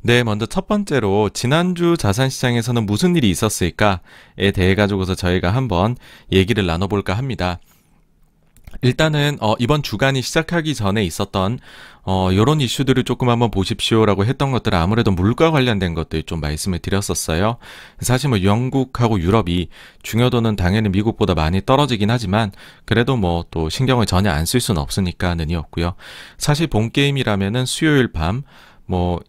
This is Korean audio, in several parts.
네, 먼저 첫 번째로 지난주 자산시장에서는 무슨 일이 있었을까에 대해 가지고서 저희가 한번 얘기를 나눠볼까 합니다. 일단은 이번 주간이 시작하기 전에 있었던 요런 이슈들을 조금 한번 보십시오라고 했던 것들은 아무래도 물가 관련된 것들 좀 말씀을 드렸었어요. 사실 뭐 영국하고 유럽이 중요도는 당연히 미국보다 많이 떨어지긴 하지만 그래도 뭐 또 신경을 전혀 안 쓸 수는 없으니까는이었고요. 사실 본 게임이라면은 수요일 밤 뭐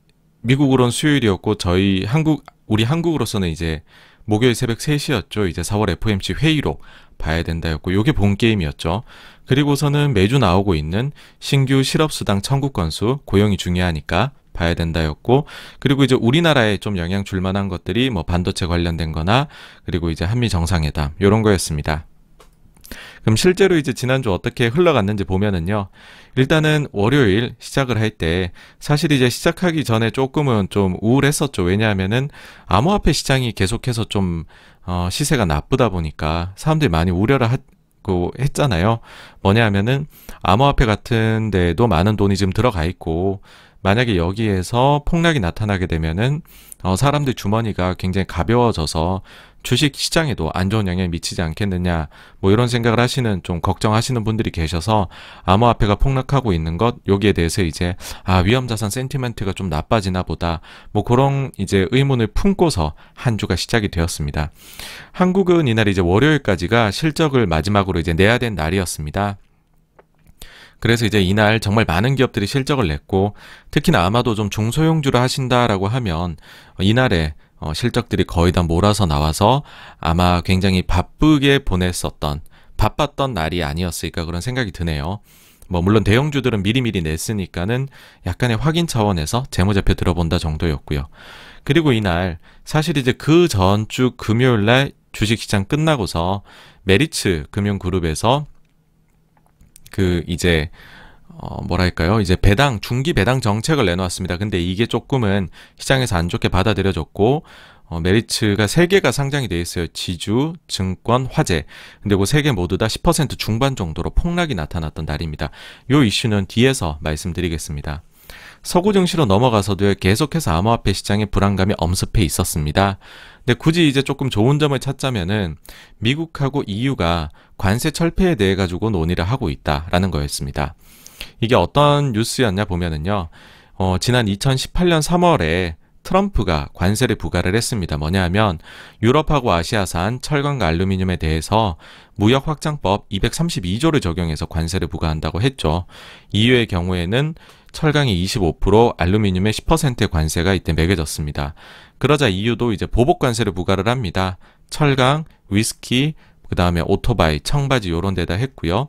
미국으론 수요일이었고 우리 한국으로서는 이제 목요일 새벽 3시였죠. 이제 4월 FOMC 회의록 봐야 된다였고 요게 본 게임이었죠. 그리고서는 매주 나오고 있는 신규 실업수당 청구 건수, 고용이 중요하니까 봐야 된다였고, 그리고 이제 우리나라에 좀 영향 줄 만한 것들이 뭐 반도체 관련된 거나, 그리고 이제 한미 정상회담, 요런 거였습니다. 그럼 실제로 이제 지난주 어떻게 흘러갔는지 보면은요. 일단은 월요일 시작을 할 때 사실 이제 시작하기 전에 조금은 좀 우울했었죠. 왜냐하면은 암호화폐 시장이 계속해서 좀 시세가 나쁘다 보니까 사람들이 많이 우려를 하고 했잖아요. 뭐냐 하면은 암호화폐 같은 데에도 많은 돈이 지금 들어가 있고 만약에 여기에서 폭락이 나타나게 되면은 사람들 주머니가 굉장히 가벼워져서 주식 시장에도 안 좋은 영향을 미치지 않겠느냐, 뭐 이런 생각을 하시는, 좀 걱정하시는 분들이 계셔서 암호화폐가 폭락하고 있는 것, 여기에 대해서 이제 위험자산 센티멘트가 좀 나빠지나 보다, 뭐 그런 이제 의문을 품고서 한 주가 시작이 되었습니다. 한국은 이날 이제 월요일까지가 실적을 마지막으로 이제 내야 된 날이었습니다. 그래서 이제 이날 정말 많은 기업들이 실적을 냈고, 특히나 아마도 좀 중소형주를 하신다라고 하면 이날에 실적들이 거의 다 몰아서 나와서 아마 굉장히 바빴던 날이 아니었을까 그런 생각이 드네요. 뭐 물론 대형주들은 미리미리 냈으니까는 약간의 확인 차원에서 재무제표 들어본다 정도였고요. 그리고 이날 사실 이제 그 전주 금요일날 주식시장 끝나고서 메리츠 금융그룹에서 이제 뭐랄까요, 이제 중기 배당 정책을 내놓았습니다. 근데 이게 조금은 시장에서 안 좋게 받아들여졌고, 메리츠가 3개가 상장이 돼 있어요. 지주, 증권, 화재. 근데 그 3개 모두 다 10% 중반 정도로 폭락이 나타났던 날입니다. 요 이슈는 뒤에서 말씀드리겠습니다. 서구 증시로 넘어가서도 계속해서 암호화폐 시장의 불안감이 엄습해 있었습니다. 근데 굳이 이제 조금 좋은 점을 찾자면은 미국하고 EU가 관세 철폐에 대해 가지고 논의를 하고 있다라는 거였습니다. 이게 어떤 뉴스였냐 보면은요, 지난 2018년 3월에 트럼프가 관세를 부과를 했습니다. 뭐냐 하면 유럽하고 아시아산 철강과 알루미늄에 대해서 무역 확장법 232조를 적용해서 관세를 부과한다고 했죠. EU의 경우에는 철강이 25%, 알루미늄의 10%의 관세가 이때 매겨졌습니다. 그러자 EU도 이제 보복 관세를 부과를 합니다. 철강, 위스키, 그 다음에 오토바이, 청바지 요런 데다 했고요.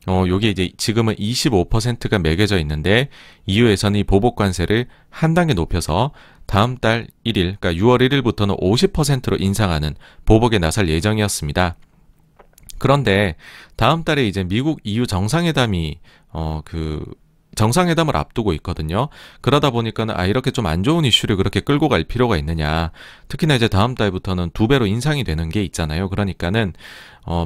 요게 이제 지금은 25%가 매겨져 있는데 EU에서는 이 보복 관세를 한 단계 높여서 다음 달 1일, 그러니까 6월 1일부터는 50%로 인상하는 보복에 나설 예정이었습니다. 그런데 다음 달에 이제 미국 EU 정상회담이 정상회담을 앞두고 있거든요. 그러다 보니까는 이렇게 좀 안 좋은 이슈를 그렇게 끌고 갈 필요가 있느냐. 특히나 이제 다음 달부터는 2배로 인상이 되는 게 있잖아요. 그러니까는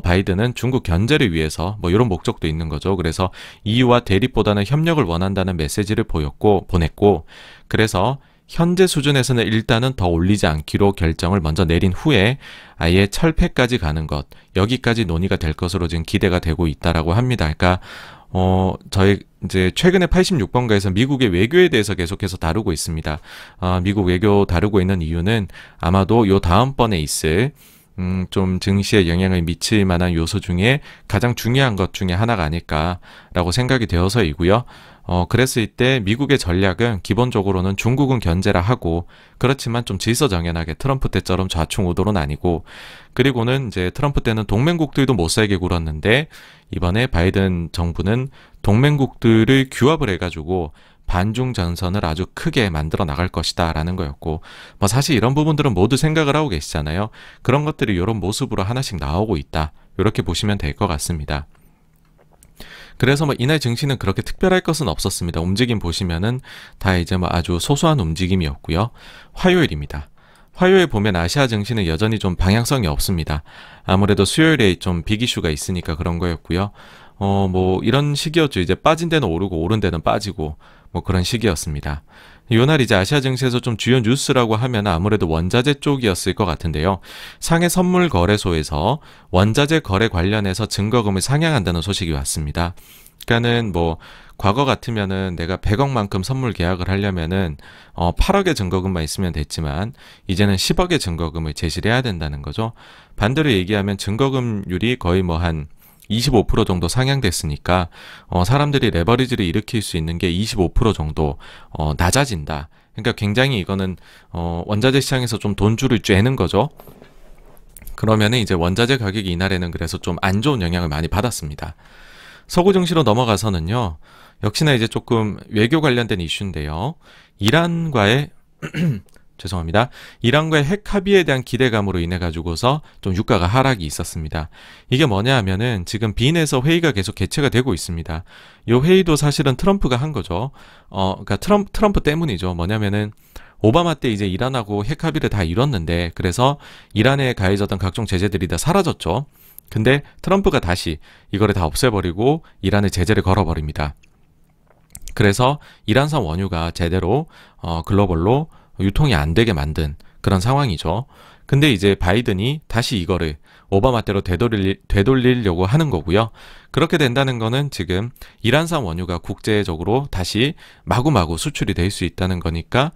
바이든은 중국 견제를 위해서 뭐 이런 목적도 있는 거죠. 그래서 EU와 대립보다는 협력을 원한다는 메시지를 보냈고, 그래서 현재 수준에서는 일단은 더 올리지 않기로 결정을 먼저 내린 후에 아예 철폐까지 가는 것, 여기까지 논의가 될 것으로 지금 기대가 되고 있다라고 합니다. 그러니까 저희 이제 최근에 86번가에서 미국의 외교에 대해서 계속해서 다루고 있습니다. 미국 외교 다루고 있는 이유는 아마도 요 다음번에 있을 좀 증시에 영향을 미칠 만한 요소 중에 가장 중요한 것 중에 하나가 아닐까라고 생각이 되어서이고요. 그랬을 때 미국의 전략은 기본적으로는 중국은 견제라 하고, 그렇지만 좀 질서정연하게 트럼프 때처럼 좌충우돌은 아니고, 그리고는 이제 트럼프 때는 동맹국들도 못 살게 굴었는데 이번에 바이든 정부는 동맹국들을 규합을 해가지고 반중 전선을 아주 크게 만들어 나갈 것이다 라는 거였고, 뭐 사실 이런 부분들은 모두 생각을 하고 계시잖아요. 그런 것들이 이런 모습으로 하나씩 나오고 있다, 이렇게 보시면 될 것 같습니다. 그래서 뭐 이날 증시는 그렇게 특별할 것은 없었습니다. 움직임 보시면은 다 이제 뭐 아주 소소한 움직임이었고요. 화요일입니다. 화요일 보면 아시아 증시는 여전히 좀 방향성이 없습니다. 아무래도 수요일에 좀 빅 이슈가 있으니까 그런 거였고요. 뭐 이런 시기였죠. 이제 빠진 데는 오르고 오른 데는 빠지고 뭐 그런 시기였습니다. 요날 이제 아시아 증시에서 좀 주요 뉴스라고 하면 아무래도 원자재 쪽이었을 것 같은데요. 상해 선물 거래소에서 원자재 거래 관련해서 증거금을 상향한다는 소식이 왔습니다. 그러니까는 뭐 과거 같으면은 내가 100억만큼 선물 계약을 하려면은 8억의 증거금만 있으면 됐지만 이제는 10억의 증거금을 제시를 해야 된다는 거죠. 반대로 얘기하면 증거금률이 거의 뭐 한 25% 정도 상향됐으니까 사람들이 레버리지를 일으킬 수 있는 게 25% 정도 낮아진다. 그러니까 굉장히 이거는 원자재 시장에서 좀 돈줄을 쬐는 거죠. 그러면은 이제 원자재 가격이 이날에는 그래서 좀 안 좋은 영향을 많이 받았습니다. 서구 증시로 넘어가서는요. 역시나 이제 조금 외교 관련된 이슈인데요. 이란과의 죄송합니다. 이란과의 핵 합의에 대한 기대감으로 인해 가지고서 좀 유가가 하락이 있었습니다. 이게 뭐냐 하면은 지금 빈에서 회의가 계속 개최가 되고 있습니다. 이 회의도 사실은 트럼프가 한 거죠. 그러니까 트럼프 때문이죠. 뭐냐면은 오바마 때 이제 이란하고 핵 합의를 다 이뤘는데 그래서 이란에 가해졌던 각종 제재들이 다 사라졌죠. 근데 트럼프가 다시 이거를 다 없애버리고 이란에 제재를 걸어버립니다. 그래서 이란산 원유가 제대로 글로벌로 유통이 안 되게 만든 그런 상황이죠. 근데 이제 바이든이 다시 이거를 오바마 때로 되돌리려고 하는 거고요. 그렇게 된다는 거는 지금 이란산 원유가 국제적으로 다시 마구마구 수출이 될 수 있다는 거니까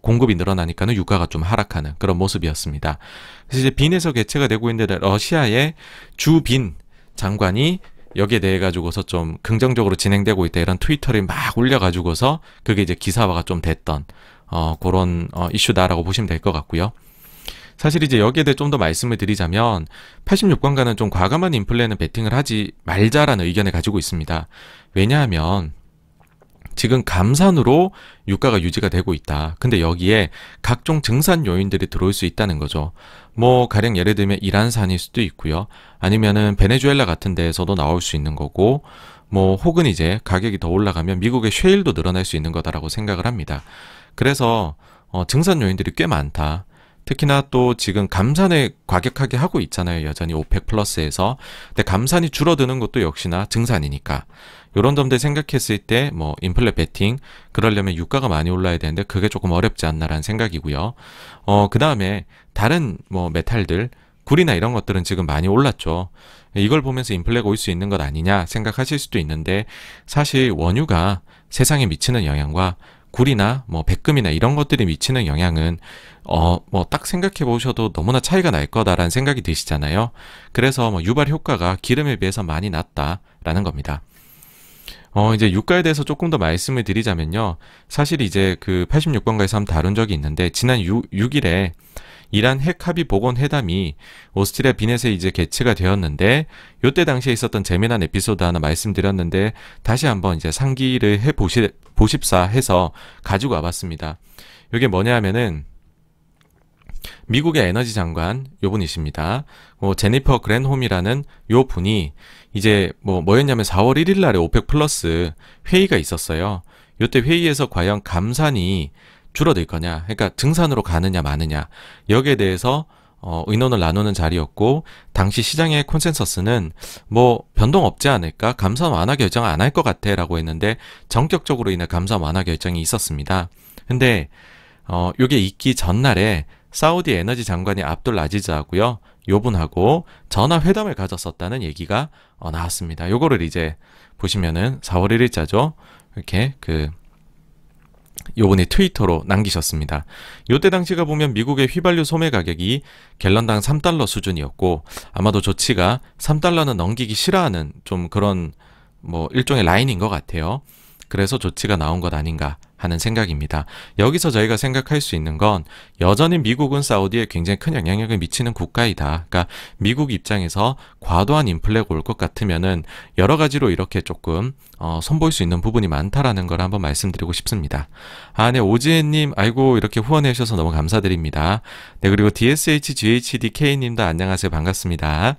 공급이 늘어나니까는 유가가 좀 하락하는 그런 모습이었습니다. 그래서 이제 빈에서 개최가 되고 있는데 러시아의 주빈 장관이 여기에 대해 가지고서 좀 긍정적으로 진행되고 있다 이런 트위터를 막 올려가지고서 그게 이제 기사화가 좀 됐던 그런 이슈다라고 보시면 될 것 같고요. 사실 이제 여기에 대해 좀 더 말씀을 드리자면 86관가는 좀 과감한 인플레는 베팅을 하지 말자라는 의견을 가지고 있습니다. 왜냐하면 지금 감산으로 유가가 유지가 되고 있다. 근데 여기에 각종 증산 요인들이 들어올 수 있다는 거죠. 뭐 가령 예를 들면 이란산일 수도 있고요. 아니면은 베네수엘라 같은 데에서도 나올 수 있는 거고 뭐 혹은 이제 가격이 더 올라가면 미국의 셰일도 늘어날 수 있는 거다라고 생각을 합니다. 그래서 증산 요인들이 꽤 많다. 특히나 또 지금 감산을 과격하게 하고 있잖아요. 여전히 오펙 플러스에서. 근데 감산이 줄어드는 것도 역시나 증산이니까. 이런 점들 생각했을 때 뭐 인플레 베팅 그러려면 유가가 많이 올라야 되는데 그게 조금 어렵지 않나라는 생각이고요. 그 다음에 다른 뭐 메탈들 굴이나 이런 것들은 지금 많이 올랐죠. 이걸 보면서 인플레가 올 수 있는 것 아니냐 생각하실 수도 있는데 사실 원유가 세상에 미치는 영향과 굴이나 뭐 백금이나 이런 것들이 미치는 영향은 뭐 딱 생각해 보셔도 너무나 차이가 날 거다라는 생각이 드시잖아요. 그래서 뭐 유발 효과가 기름에 비해서 많이 낮다라는 겁니다. 이제 유가에 대해서 조금 더 말씀을 드리자면요. 사실 이제 그 86번가에서 한번 다룬 적이 있는데 지난 6일에 이란 핵 합의 복원 회담이 오스트리아 빈에서 이제 개최가 되었는데 요때 당시에 있었던 재미난 에피소드 하나 말씀드렸는데 다시 한번 이제 상기를 해 보십사 해서 가지고 와봤습니다. 이게 뭐냐 하면은 미국의 에너지 장관 요 분이십니다. 제니퍼 그랜홈이라는 요 분이 이제 뭐였냐면 4월 1일 날에 오펙 플러스 회의가 있었어요. 요때 회의에서 과연 감산이 줄어들 거냐, 그러니까 증산으로 가느냐 마느냐 여기에 대해서 의논을 나누는 자리였고 당시 시장의 콘센서스는 뭐 변동 없지 않을까, 감산 완화 결정 안 할 것 같아 라고 했는데 전격적으로 인해 감산 완화 결정이 있었습니다. 근데 요게 있기 전날에 사우디 에너지 장관이 압둘 아지즈하고요 요분하고 전화 회담을 가졌었다는 얘기가 나왔습니다. 요거를 이제 보시면은 4월 1일자죠. 이렇게 요번에 트위터로 남기셨습니다. 요때 당시가 보면 미국의 휘발유 소매 가격이 갤런당 3달러 수준이었고 아마도 조치가 3달러는 넘기기 싫어하는 좀 그런 뭐 일종의 라인인 것 같아요. 그래서 조치가 나온 것 아닌가 하는 생각입니다. 여기서 저희가 생각할 수 있는 건 여전히 미국은 사우디에 굉장히 큰 영향력을 미치는 국가이다. 그러니까 미국 입장에서 과도한 인플레가 올 것 같으면은 여러 가지로 이렇게 조금 손볼 수 있는 부분이 많다라는 걸 한번 말씀드리고 싶습니다. 네, 오지혜님, 아이고 이렇게 후원해 주셔서 너무 감사드립니다. 네, 그리고 DSHGHDK님도 안녕하세요, 반갑습니다.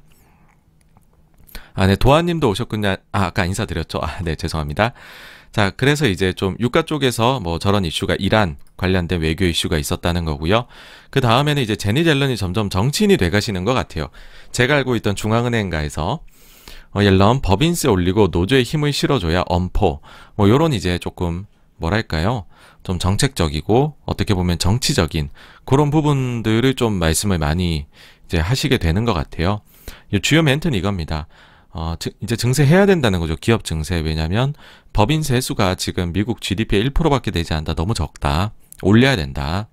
네, 도아님도 오셨군요. 아까 인사드렸죠. 네, 죄송합니다. 자, 그래서 이제 좀 유가 쪽에서 뭐 저런 이슈가 이란 관련된 외교 이슈가 있었다는 거고요. 그 다음에는 이제 제니 옐런이 점점 정치인이 돼가시는 것 같아요. 제가 알고 있던 중앙은행가에서 옐런 법인세 올리고 노조에 힘을 실어줘야 엄포 뭐 요런 이제 조금 뭐랄까요? 좀 정책적이고 어떻게 보면 정치적인 그런 부분들을 좀 말씀을 많이 이제 하시게 되는 것 같아요. 이 주요 멘트는 이겁니다. 이제 증세해야 된다는 거죠. 기업 증세. 왜냐하면 법인 세수가 지금 미국 GDP의 1%밖에 되지 않는다. 너무 적다. 올려야 된다.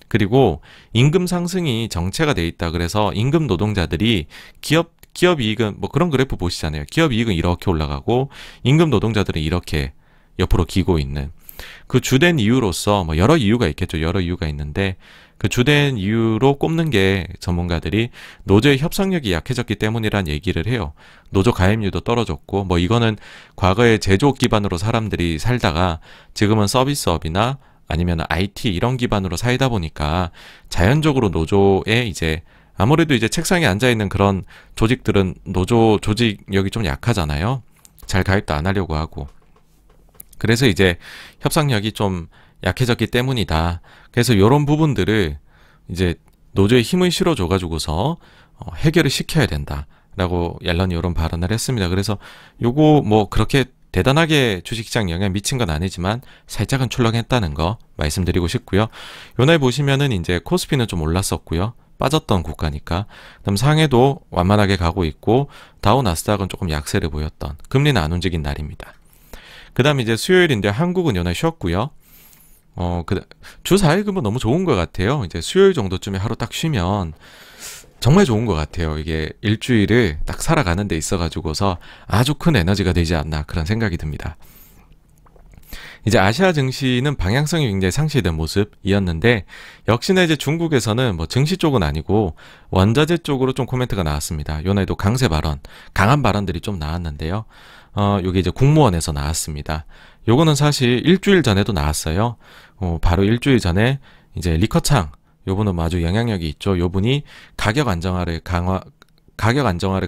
그리고 임금 상승이 정체가 돼 있다. 그래서 임금 노동자들이 기업 이익은 뭐 그런 그래프 보시잖아요. 기업 이익은 이렇게 올라가고 임금 노동자들은 이렇게 옆으로 기고 있는 그 주된 이유로서 뭐 여러 이유가 있겠죠. 여러 이유가 있는데 그 주된 이유로 꼽는 게 전문가들이 노조의 협상력이 약해졌기 때문이란 얘기를 해요. 노조 가입률도 떨어졌고 뭐 이거는 과거에 제조업 기반으로 사람들이 살다가 지금은 서비스업이나 아니면 IT 이런 기반으로 살다 보니까 자연적으로 노조에 이제 아무래도 이제 책상에 앉아있는 그런 조직들은 노조 조직력이 좀 약하잖아요. 잘 가입도 안 하려고 하고. 그래서 이제 협상력이 좀 약해졌기 때문이다. 그래서 이런 부분들을 이제 노조에 힘을 실어줘가지고서 해결을 시켜야 된다라고 옐런이 이런 발언을 했습니다. 그래서 요거 뭐 그렇게 대단하게 주식시장 영향 미친 건 아니지만 살짝은 출렁했다는 거 말씀드리고 싶고요. 요날 보시면은 이제 코스피는 좀 올랐었고요. 빠졌던 국가니까. 그다음 상해도 완만하게 가고 있고 다우 나스닥은 조금 약세를 보였던 금리는 안 움직인 날입니다. 그다음 이제 수요일인데 한국은 연말 쉬었고요. 주 4일 근무 너무 좋은 것 같아요. 이제 수요일 정도쯤에 하루 딱 쉬면 정말 좋은 것 같아요. 이게 일주일을 딱 살아가는 데 있어가지고서 아주 큰 에너지가 되지 않나 그런 생각이 듭니다. 이제 아시아 증시는 방향성이 굉장히 상실된 모습이었는데 역시나 이제 중국에서는 뭐 증시 쪽은 아니고 원자재 쪽으로 좀 코멘트가 나왔습니다. 요날도 강세 발언, 강한 발언들이 좀 나왔는데요. 요게 이제 국무원에서 나왔습니다. 요거는 사실 일주일 전에도 나왔어요. 바로 일주일 전에 이제 리커창 요분은 아주 영향력이 있죠. 요분이 가격 안정화를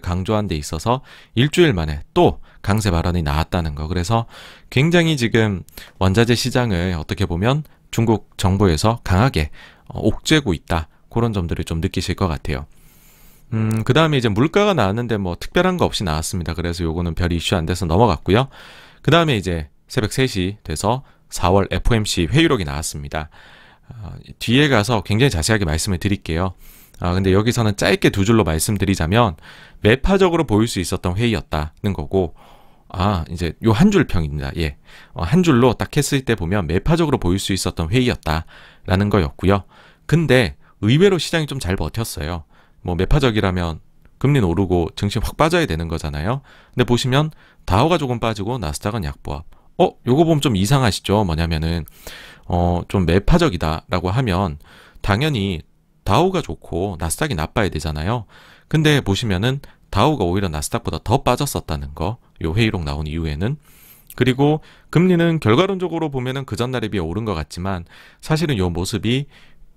강조한 데 있어서 일주일 만에 또 강세 발언이 나왔다는 거. 그래서 굉장히 지금 원자재 시장을 어떻게 보면 중국 정부에서 강하게 옥죄고 있다. 그런 점들을 좀 느끼실 것 같아요. 그 다음에 이제 물가가 나왔는데 뭐 특별한 거 없이 나왔습니다. 그래서 요거는 별 이슈 안 돼서 넘어갔고요. 그 다음에 이제 새벽 3시 돼서 4월 FOMC 회의록이 나왔습니다. 뒤에 가서 굉장히 자세하게 말씀을 드릴게요. 근데 여기서는 짧게 두 줄로 말씀드리자면 매파적으로 보일 수 있었던 회의였다는 거고 이제 요 한 줄 평입니다. 예. 한 줄로 딱 했을 때 보면 매파적으로 보일 수 있었던 회의였다라는 거였고요. 근데 의외로 시장이 좀 잘 버텼어요. 뭐 매파적이라면 금리는 오르고 증시 확 빠져야 되는 거잖아요. 근데 보시면 다우가 조금 빠지고 나스닥은 약보합. 요거 보면 좀 이상하시죠? 뭐냐면은 좀 매파적이다라고 하면 당연히 다우가 좋고 나스닥이 나빠야 되잖아요. 근데 보시면은 다우가 오히려 나스닥보다 더 빠졌었다는 거. 요 회의록 나온 이후에는. 그리고 금리는 결과론적으로 보면은 그 전날에 비해 오른 것 같지만 사실은 요 모습이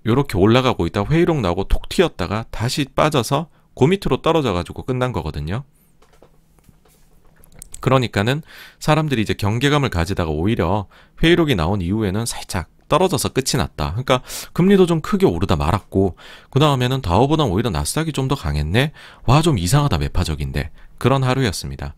요렇게 올라가고 있다 회의록 나오고 톡 튀었다가 다시 빠져서 그 밑으로 떨어져 가지고 끝난 거거든요. 그러니까는 사람들이 이제 경계감을 가지다가 오히려 회의록이 나온 이후에는 살짝 떨어져서 끝이 났다. 그러니까 금리도 좀 크게 오르다 말았고 그 다음에는 다우보다 오히려 나스닥이 좀 더 강했네. 와, 좀 이상하다 매파적인데 그런 하루였습니다.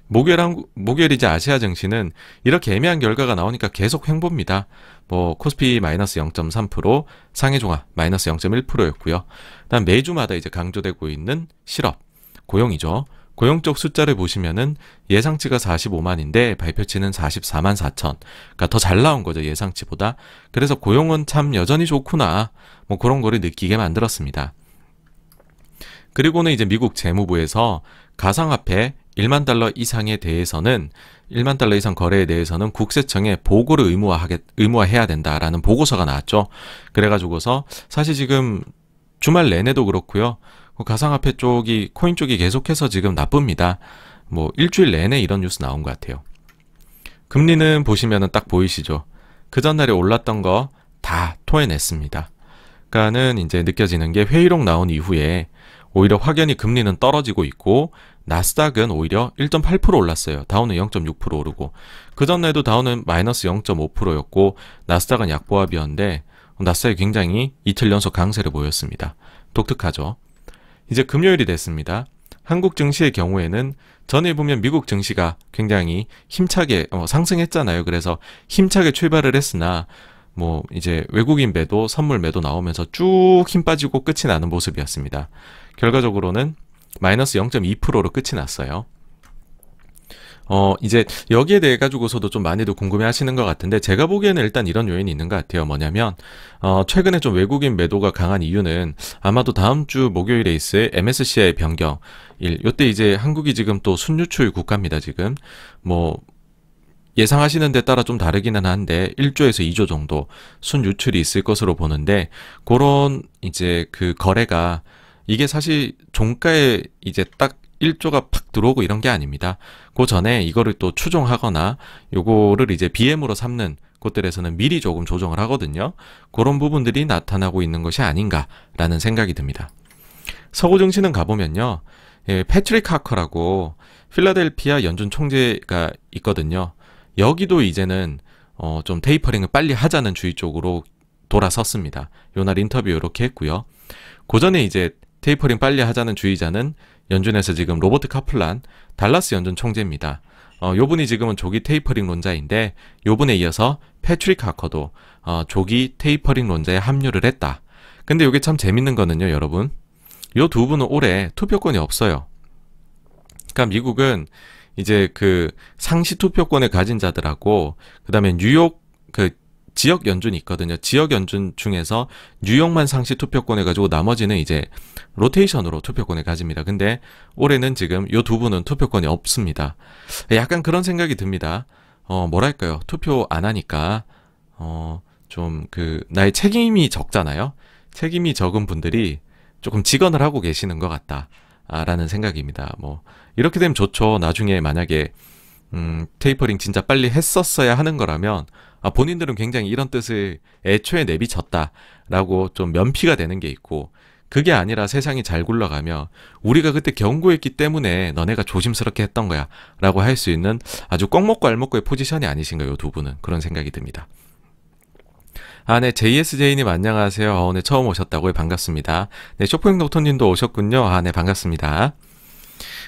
목요일 이제 아시아 증시는 이렇게 애매한 결과가 나오니까 계속 횡보입니다. 뭐 코스피 마이너스 0.3%, 상해종합 마이너스 0.1%였고요. 그다음 매주마다 이제 강조되고 있는 실업, 고용이죠. 고용 쪽 숫자를 보시면은 예상치가 45만인데 발표치는 44만 4천. 그러니까 더 잘 나온 거죠, 예상치보다. 그래서 고용은 참 여전히 좋구나. 뭐 그런 거를 느끼게 만들었습니다. 그리고는 이제 미국 재무부에서 가상화폐 1만 달러 이상에 대해서는 1만 달러 이상 거래에 대해서는 국세청에 보고를 의무화해야 된다라는 보고서가 나왔죠. 그래가지고서 사실 지금 주말 내내도 그렇고요. 가상화폐 쪽이 코인 쪽이 계속해서 지금 나쁩니다. 뭐 일주일 내내 이런 뉴스 나온 것 같아요. 금리는 보시면은 딱 보이시죠. 그 전날에 올랐던 거 다 토해냈습니다. 그러니까는 이제 느껴지는 게 회의록 나온 이후에 오히려 확연히 금리는 떨어지고 있고 나스닥은 오히려 1.8% 올랐어요. 다우는 0.6% 오르고 그 전날에도 다우는 마이너스 0.5%였고 나스닥은 약보합이었는데 나스닥이 굉장히 이틀 연속 강세를 보였습니다. 독특하죠. 이제 금요일이 됐습니다. 한국 증시의 경우에는 전에 보면 미국 증시가 굉장히 힘차게 상승했잖아요. 그래서 힘차게 출발을 했으나 뭐 이제 외국인 매도, 선물 매도 나오면서 쭉 힘 빠지고 끝이 나는 모습이었습니다. 결과적으로는 마이너스 0.2%로 끝이 났어요. 이제 여기에 대해 가지고서도 좀 많이들 궁금해 하시는 것 같은데, 제가 보기에는 일단 이런 요인이 있는 것 같아요. 뭐냐면, 최근에 좀 외국인 매도가 강한 이유는 아마도 다음 주 목요일에 있을 MSCI 변경, 요때 이제 한국이 지금 또 순유출 국가입니다, 지금. 뭐, 예상하시는 데 따라 좀 다르기는 한데 1조에서 2조 정도 순유출이 있을 것으로 보는데, 그런 이제 그 거래가 이게 사실 종가에 이제 딱 1조가 팍 들어오고 이런 게 아닙니다. 그 전에 이거를 또 추종하거나 요거를 이제 BM으로 삼는 곳들에서는 미리 조금 조정을 하거든요. 그런 부분들이 나타나고 있는 것이 아닌가라는 생각이 듭니다. 서구 증시는 가보면요, 패트릭 하커라고 필라델피아 연준 총재가 있거든요. 여기도 이제는 좀 테이퍼링을 빨리 하자는 주의 쪽으로 돌아섰습니다. 요날 인터뷰 이렇게 했고요. 그 전에 이제 테이퍼링 빨리 하자는 주의자는 연준에서 지금 로버트 카플란 달라스 연준 총재입니다. 요분이 지금은 조기 테이퍼링 론자인데, 요분에 이어서 패트릭 하커도 조기 테이퍼링 론자에 합류를 했다. 근데 이게 참 재밌는 거는요, 여러분, 요 두 분은 올해 투표권이 없어요. 그러니까 미국은 이제 그 상시 투표권을 가진 자들하고, 그 다음에 뉴욕 그 지역 연준이 있거든요. 지역 연준 중에서 뉴욕만 상시 투표권을 가지고 나머지는 이제 로테이션으로 투표권을 가집니다. 근데 올해는 지금 요 두 분은 투표권이 없습니다. 약간 그런 생각이 듭니다. 뭐랄까요, 투표 안 하니까 좀 그 나의 책임이 적잖아요. 책임이 적은 분들이 조금 직언을 하고 계시는 것 같다 라는 생각입니다. 뭐 이렇게 되면 좋죠. 나중에 만약에 테이퍼링 진짜 빨리 했었어야 하는 거라면 본인들은 굉장히 이런 뜻을 애초에 내비쳤다라고 좀 면피가 되는 게 있고, 그게 아니라 세상이 잘 굴러가며 우리가 그때 경고했기 때문에 너네가 조심스럽게 했던 거야 라고 할 수 있는 아주 꼭 먹고 알 먹고의 포지션이 아니신가요, 두 분은. 그런 생각이 듭니다. 네, JSJ님 안녕하세요. 네, 처음 오셨다고요. 반갑습니다. 네, 쇼핑 doktor님도 오셨군요. 네, 반갑습니다.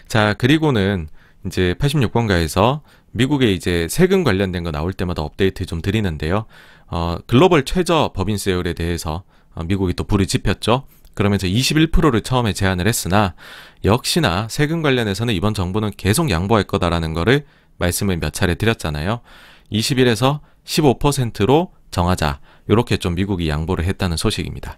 자, 그리고는 이제 86번가에서 미국의 이제 세금 관련된 거 나올 때마다 업데이트 좀 드리는데요. 글로벌 최저 법인세율에 대해서 미국이 또 불을 지폈죠. 그러면서 21%를 처음에 제안을 했으나, 역시나 세금 관련해서는 이번 정부는 계속 양보할 거다라는 거를 말씀을 몇 차례 드렸잖아요. 21에서 15%로 정하자, 이렇게 좀 미국이 양보를 했다는 소식입니다.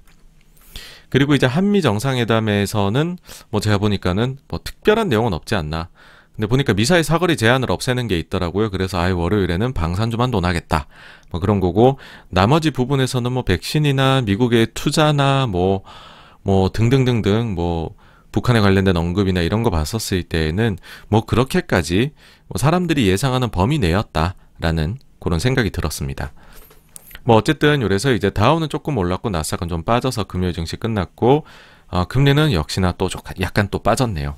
그리고 이제 한미 정상회담에서는 뭐 제가 보니까는 뭐 특별한 내용은 없지 않나. 근데 보니까 미사일 사거리 제한을 없애는 게 있더라고요. 그래서 월요일에는 방산주만 논하겠다, 뭐 그런 거고, 나머지 부분에서는 뭐 백신이나 미국의 투자나 뭐 등등등등 뭐 북한에 관련된 언급이나 이런 거 봤었을 때에는 뭐 그렇게까지 뭐 사람들이 예상하는 범위 내였다라는 그런 생각이 들었습니다. 뭐 어쨌든 그래서 이제 다우는 조금 올랐고 나스닥은 좀 빠져서 금요일 증시 끝났고, 금리는 역시나 또 약간 또 빠졌네요.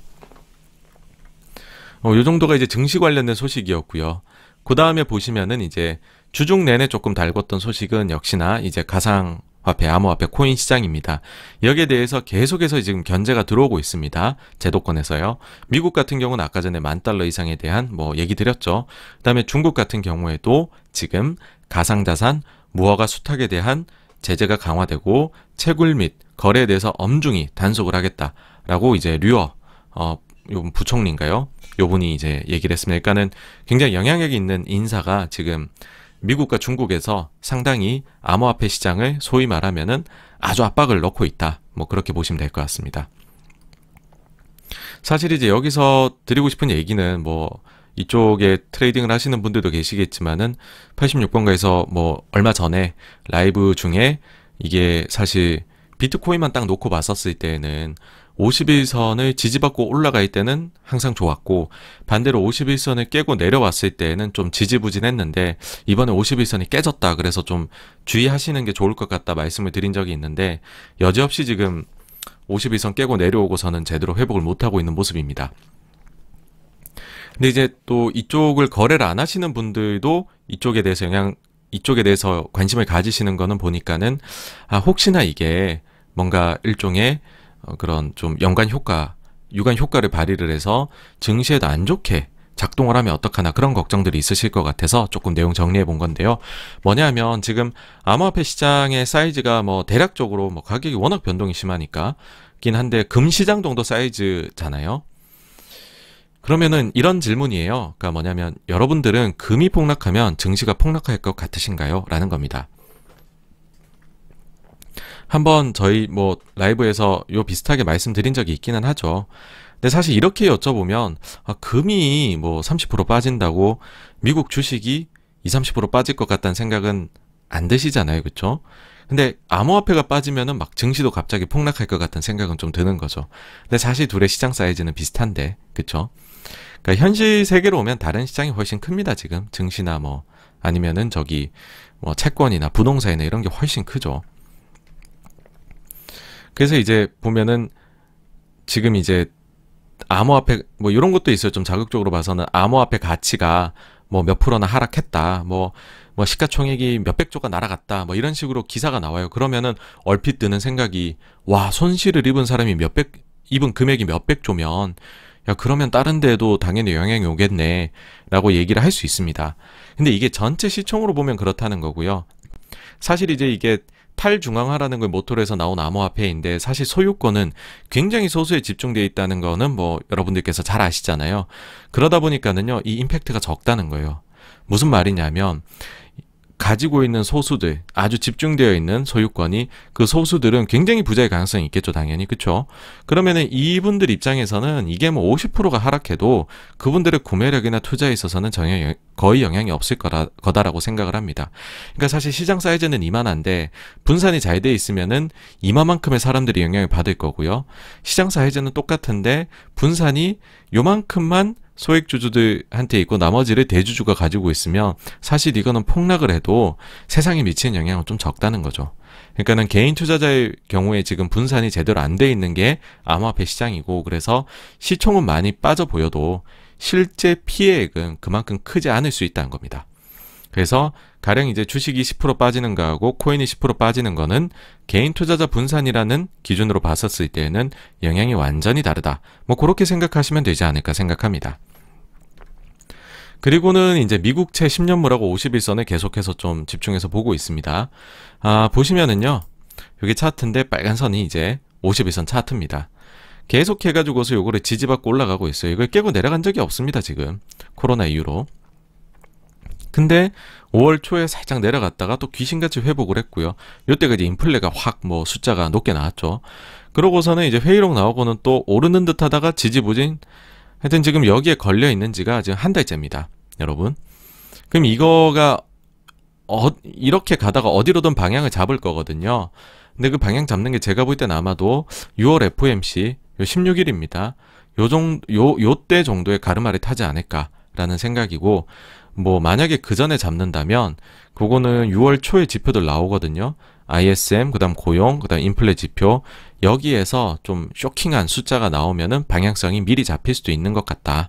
요 정도가 이제 증시 관련된 소식이었고요. 그 다음에 보시면은 이제 주중 내내 조금 달궜던 소식은 역시나 이제 가상화폐, 암호화폐, 코인 시장입니다. 여기에 대해서 계속해서 지금 견제가 들어오고 있습니다. 제도권에서요. 미국 같은 경우는 아까 전에 $10,000 이상에 대한 뭐 얘기 드렸죠. 그 다음에 중국 같은 경우에도 지금 가상자산, 무허가 수탁에 대한 제재가 강화되고 채굴 및 거래에 대해서 엄중히 단속을 하겠다라고 이제 류어 요 부총리인가요? 요분이 이제 얘기를 했습니다. 그러니까는 굉장히 영향력이 있는 인사가 지금 미국과 중국에서 상당히 암호화폐 시장을 소위 말하면은 아주 압박을 넣고 있다. 뭐 그렇게 보시면 될 것 같습니다. 사실 이제 여기서 드리고 싶은 얘기는 뭐 이쪽에 트레이딩을 하시는 분들도 계시겠지만은 86번가에서 뭐 얼마 전에 라이브 중에 이게 사실 비트코인만 딱 놓고 봤었을 때에는 51선을 지지받고 올라갈 때는 항상 좋았고, 반대로 51선을 깨고 내려왔을 때는 좀 지지부진했는데, 이번에 51선이 깨졌다, 그래서 좀 주의하시는 게 좋을 것 같다 말씀을 드린 적이 있는데, 여지없이 지금 51선 깨고 내려오고서는 제대로 회복을 못하고 있는 모습입니다. 근데 이제 또 이쪽을 거래를 안 하시는 분들도 이쪽에 대해서 관심을 가지시는 거는 보니까는 혹시나 이게 뭔가 일종의 그런 좀 연관 효과, 유관 효과를 발휘를 해서 증시에도 안 좋게 작동을 하면 어떡하나 그런 걱정들이 있으실 것 같아서 조금 내용 정리해 본 건데요. 뭐냐면 지금 암호화폐 시장의 사이즈가 뭐 대략적으로 뭐 가격이 워낙 변동이 심하니까 긴 한데 금 시장 정도 사이즈잖아요. 그러면은 이런 질문이에요. 그러니까 뭐냐면 여러분들은 금이 폭락하면 증시가 폭락할 것 같으신가요? 라는 겁니다. 한번 저희 뭐 라이브에서 요 비슷하게 말씀드린 적이 있기는 하죠. 근데 사실 이렇게 여쭤보면 금이 뭐 30% 빠진다고 미국 주식이 20, 30% 빠질 것 같다는 생각은 안 드시잖아요. 그쵸? 근데 암호화폐가 빠지면은 막 증시도 갑자기 폭락할 것 같은 생각은 좀 드는 거죠. 근데 사실 둘의 시장 사이즈는 비슷한데, 그쵸? 그러니까 현실 세계로 오면 다른 시장이 훨씬 큽니다. 지금 증시나 뭐 아니면은 저기 뭐 채권이나 부동산이나 이런 게 훨씬 크죠. 그래서 이제 보면은 지금 이제 암호화폐 뭐 이런 것도 있어요. 좀 자극적으로 봐서는 암호화폐 가치가 뭐 몇 프로나 하락했다. 뭐 시가총액이 몇백조가 날아갔다. 뭐 이런 식으로 기사가 나와요. 그러면은 얼핏 드는 생각이 와, 손실을 입은 사람이 입은 금액이 몇백조면 야, 그러면 다른 데에도 당연히 영향이 오겠네 라고 얘기를 할 수 있습니다. 근데 이게 전체 시총으로 보면 그렇다는 거고요. 사실 이제 이게 탈중앙화라는 걸 모토로 해서 나온 암호화폐인데 사실 소유권은 굉장히 소수에 집중되어 있다는 거는 뭐 여러분들께서 잘 아시잖아요. 그러다 보니까는요, 이 임팩트가 적다는 거예요. 무슨 말이냐면 가지고 있는 소수들, 아주 집중되어 있는 소유권이 그 소수들은 굉장히 부자일 가능성이 있겠죠, 당연히. 그쵸? 그러면은 이분들 입장에서는 이게 뭐 50%가 하락해도 그분들의 구매력이나 투자에 있어서는 전혀 거의 영향이 없을 거다라고 생각을 합니다. 그러니까 사실 시장 사이즈는 이만한데 분산이 잘 돼 있으면은 이만큼의 사람들이 영향을 받을 거고요. 시장 사이즈는 똑같은데 분산이 요만큼만 소액주주들한테 있고 나머지를 대주주가 가지고 있으면 사실 이거는 폭락을 해도 세상에 미치는 영향은 좀 적다는 거죠. 그러니까는 개인 투자자의 경우에 지금 분산이 제대로 안 돼 있는 게 암호화폐 시장이고, 그래서 시총은 많이 빠져 보여도 실제 피해액은 그만큼 크지 않을 수 있다는 겁니다. 그래서 가령 이제 주식이 10% 빠지는 거하고 코인이 10% 빠지는 거는 개인 투자자 분산이라는 기준으로 봤었을 때에는 영향이 완전히 다르다. 뭐 그렇게 생각하시면 되지 않을까 생각합니다. 그리고는 이제 미국채 10년물하고 51선을 계속해서 좀 집중해서 보고 있습니다. 보시면은요, 여기 차트인데 빨간 선이 이제 51선 차트입니다. 계속 해가지고서 요거를 지지받고 올라가고 있어요. 이걸 깨고 내려간 적이 없습니다, 지금. 코로나 이후로. 근데 5월 초에 살짝 내려갔다가 또 귀신같이 회복을 했고요. 요때가 이제 인플레가 확 뭐 숫자가 높게 나왔죠. 그러고서는 이제 회의록 나오고는 또 오르는 듯 하다가 지지부진. 하여튼 지금 여기에 걸려 있는 지가 지금 한 달째입니다, 여러분. 그럼 이거가 이렇게 가다가 어디로든 방향을 잡을 거거든요. 근데 그 방향 잡는 게 제가 볼 때는 아마도 6월 FOMC 16일입니다. 요때 정도의 가르마를 타지 않을까라는 생각이고, 뭐 만약에 그 전에 잡는다면 그거는 6월 초에 지표들 나오거든요. ISM, 그다음 고용, 그다음 인플레 지표, 여기에서 좀 쇼킹한 숫자가 나오면은 방향성이 미리 잡힐 수도 있는 것 같다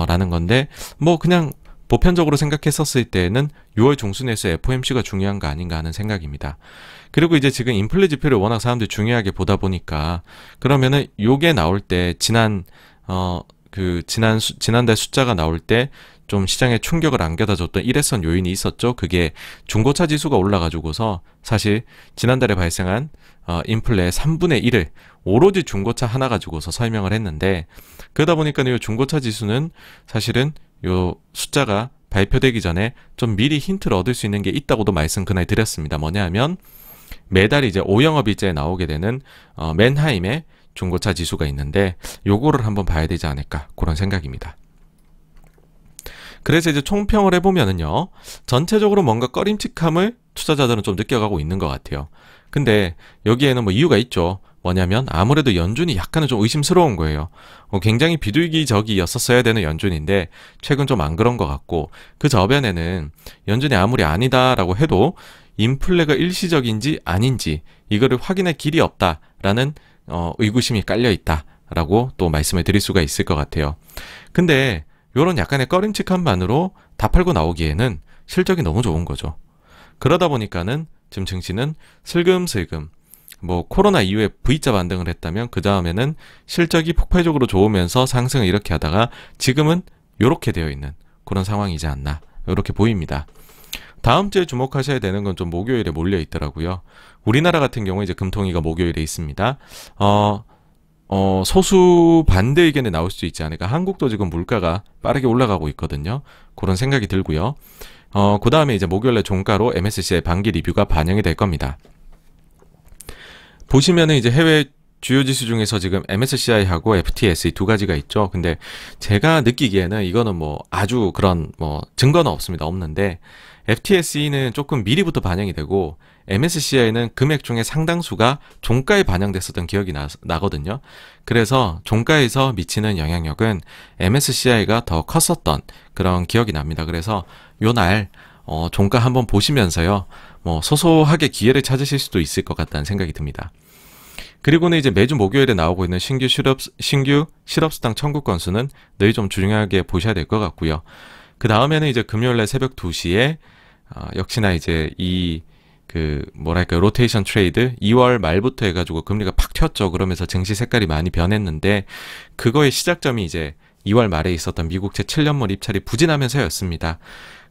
라는 건데, 뭐 그냥 보편적으로 생각했었을 때는 6월 중순에서 FOMC가 중요한 거 아닌가 하는 생각입니다. 그리고 이제 지금 인플레 지표를 워낙 사람들이 중요하게 보다 보니까, 그러면은 요게 나올 때 지난달 숫자가 나올 때 좀 시장에 충격을 안겨다 줬던 일회성 요인이 있었죠. 그게 중고차 지수가 올라가지고서 사실 지난달에 발생한 인플레의 3분의 1을 오로지 중고차 하나 가지고서 설명을 했는데, 그러다 보니까 이 중고차 지수는 사실은 요 숫자가 발표되기 전에 좀 미리 힌트를 얻을 수 있는 게 있다고도 말씀 그날 드렸습니다. 뭐냐 하면 매달 이제 5영업일제에 나오게 되는 맨하임의 중고차 지수가 있는데 요거를 한번 봐야 되지 않을까, 그런 생각입니다. 그래서 이제 총평을 해보면은요, 전체적으로 뭔가 꺼림칙함을 투자자들은 좀 느껴가고 있는 것 같아요. 근데 여기에는 뭐 이유가 있죠. 뭐냐면 아무래도 연준이 약간은 좀 의심스러운 거예요. 굉장히 비둘기적이었었어야 되는 연준인데 최근 좀 안 그런 것 같고, 그 저변에는 연준이 아무리 아니다라고 해도 인플레가 일시적인지 아닌지 이거를 확인할 길이 없다라는 의구심이 깔려 있다라고 또 말씀을 드릴 수가 있을 것 같아요. 근데 요런 약간의 꺼림칙함만으로 다 팔고 나오기에는 실적이 너무 좋은 거죠. 그러다 보니까는 지금 증시는 슬금슬금 뭐 코로나 이후에 V자 반등을 했다면 그 다음에는 실적이 폭발적으로 좋으면서 상승을 이렇게 하다가 지금은 이렇게 되어 있는 그런 상황이지 않나 이렇게 보입니다. 다음 주에 주목하셔야 되는 건 좀 목요일에 몰려 있더라고요. 우리나라 같은 경우에 이제 금통위가 목요일에 있습니다. 소수 반대 의견이 나올 수 있지 않을까. 한국도 지금 물가가 빠르게 올라가고 있거든요. 그런 생각이 들고요. 그 다음에 이제 목요일에 종가로 MSCI 반기 리뷰가 반영이 될 겁니다. 보시면은 이제 해외 주요 지수 중에서 지금 MSCI하고 FTSE 두 가지가 있죠. 근데 제가 느끼기에는 이거는 뭐 아주 그런 뭐 증거는 없습니다. 없는데 FTSE는 조금 미리부터 반영이 되고 MSCI는 금액 중에 상당수가 종가에 반영됐었던 기억이 나거든요. 그래서 종가에서 미치는 영향력은 MSCI가 더 컸었던 그런 기억이 납니다. 그래서 요날 종가 한번 보시면서요. 뭐 소소하게 기회를 찾으실 수도 있을 것 같다는 생각이 듭니다. 그리고는 이제 매주 목요일에 나오고 있는 신규 실업수당 청구 건수는 늘 좀 중요하게 보셔야 될 것 같고요. 그 다음에는 이제 금요일날 새벽 2시에 역시나 이제 로테이션 트레이드 2월 말부터 해가지고 금리가 팍 튀었죠. 그러면서 증시 색깔이 많이 변했는데 그거의 시작점이 이제 2월 말에 있었던 미국채 7년물 입찰이 부진하면서였습니다.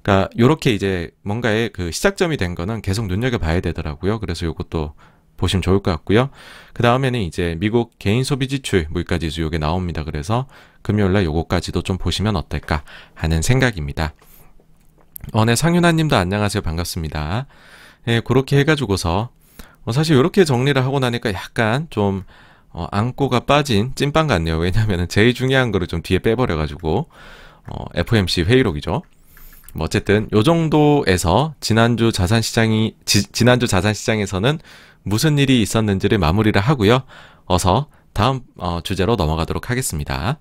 그러니까 요렇게 이제 뭔가의 그 시작점이 된 거는 계속 눈여겨봐야 되더라고요. 그래서 요것도 보시면 좋을 것 같고요. 그 다음에는 이제 미국 개인 소비 지출 물가 지수 요게 나옵니다. 그래서 금요일날 요거까지도 좀 보시면 어떨까 하는 생각입니다. 네, 상윤아 님도 안녕하세요. 반갑습니다. 네, 그렇게 해가지고서 사실 이렇게 정리를 하고 나니까 약간 좀 안고가 빠진 찐빵 같네요. 왜냐면은 제일 중요한 거를 좀 뒤에 빼버려가지고 FOMC 회의록이죠. 뭐 어쨌든 요 정도에서 지난주 자산시장에서는 무슨 일이 있었는지를 마무리를 하고요. 어서 다음 주제로 넘어가도록 하겠습니다.